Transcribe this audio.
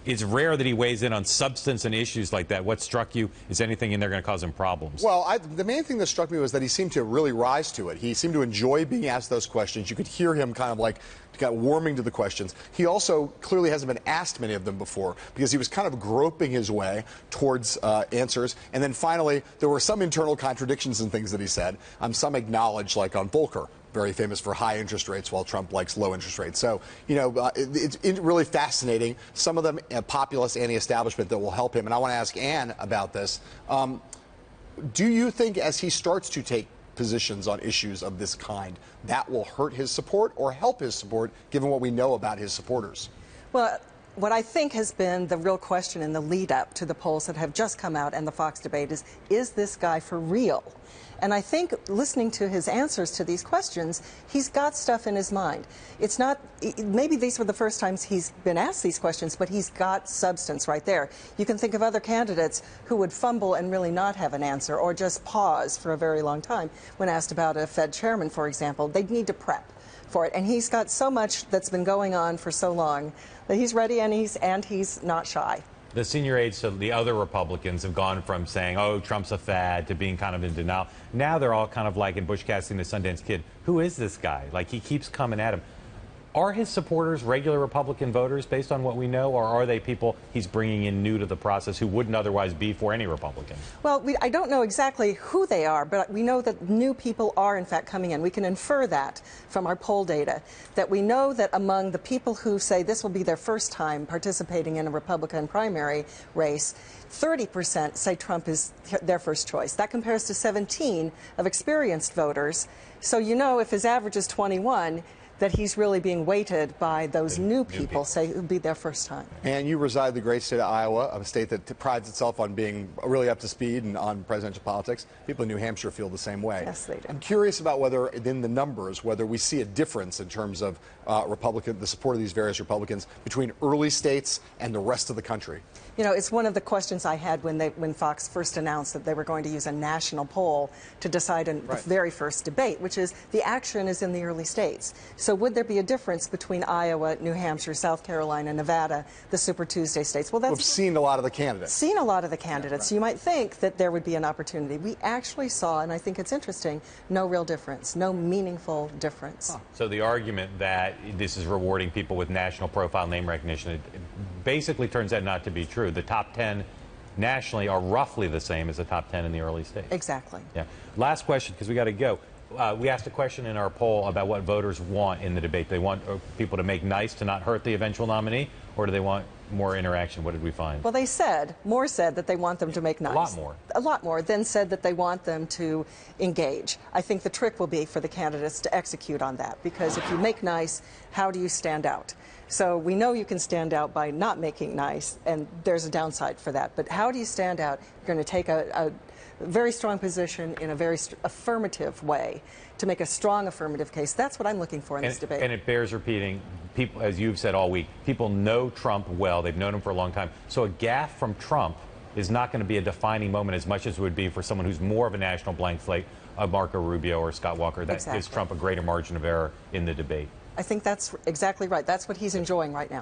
it's rare that he weighs in on substance and issues like that. What struck you? Is anything in there going to cause him problems? Well, the main thing that struck me was that he seemed to really rise to it. He seemed to enjoy being asked those questions. You could hear him kind of like got warming to the questions. He also clearly hasn't been asked many of them before because he was kind of groping his way towards answers. And then finally, there were some internal contradictions in things that he said. Some acknowledged, like on Volcker, very famous for high interest rates, while Trump likes low interest rates. So, it's really fascinating. Some of them populist anti-establishment that will help him. And I want to ask Ann about this. Do you think as he starts to take positions on issues of this kind, that will hurt his support or help his support, given what we know about his supporters? Well, what I think has been the real question in the lead up to the polls that have just come out and the Fox debate is this guy for real? And I think listening to his answers to these questions, he's got stuff in his mind. It's not, maybe these were the first times he's been asked these questions, but he's got substance right there. You can think of other candidates who would fumble and really not have an answer or just pause for a very long time. When asked about a Fed chairman, for example, they'd need to prep for it. And he's got so much that's been going on for so long that he's ready and he's not shy. The senior aides to the other Republicans have gone from saying, oh, Trump's a fad, to being kind of in denial. Now they're all kind of like in Bush casting the Sundance Kid. Who is this guy? Like, he keeps coming at him. Are his supporters regular Republican voters based on what we know, or are they people he's bringing in new to the process who wouldn't otherwise be for any Republican? Well, I don't know exactly who they are, but we know that new people are, in fact, coming in. We can infer that from our poll data, that we know that among the people who say this will be their first time participating in a Republican primary race, 30% say Trump is their first choice. That compares to 17 of experienced voters. So if his average is 21, that he's really being weighted by those new people, say it would be their first time. And you reside in the great state of Iowa, a state that prides itself on being really up to speed and on presidential politics. People in New Hampshire feel the same way. Yes, they do. I'm curious about whether, in the numbers, whether we see a difference in terms of the support of these various Republicans between early states and the rest of the country. It's one of the questions I had when Fox first announced that they were going to use a national poll to decide in the very first debate, which is the action is in the early states. So would there be a difference between Iowa, New Hampshire, South Carolina, Nevada, the Super Tuesday states? Well, we've seen a lot of the candidates. Seen a lot of the candidates. You might think that there would be an opportunity. We actually saw, and I think it's interesting, no real difference, no meaningful difference. So the argument that this is rewarding people with national profile name recognition, it basically turns out not to be true. The top 10 nationally are roughly the same as the top 10 in the early states. Exactly. Yeah. Last question, because we got to go. We asked a question in our poll about what voters want in the debate. They want people to make nice to not hurt the eventual nominee, or do they want more interaction? What did we find? Well, more said that they want them to make nice. A lot more. A lot more. Then said that they want them to engage. I think the trick will be for the candidates to execute on that, because if you make nice, how do you stand out? So we know you can stand out by not making nice, and there's a downside for that. But how do you stand out? You're going to take a very strong position in a very affirmative way to make a strong affirmative case. That's what I'm looking for in this debate. And it bears repeating, people, as you've said all week, people know Trump well. They've known him for a long time. So a gaffe from Trump is not going to be a defining moment as much as it would be for someone who's more of a national blank slate, Marco Rubio or Scott Walker. That gives Trump a greater margin of error in the debate. I think that's exactly right. That's what he's enjoying right now.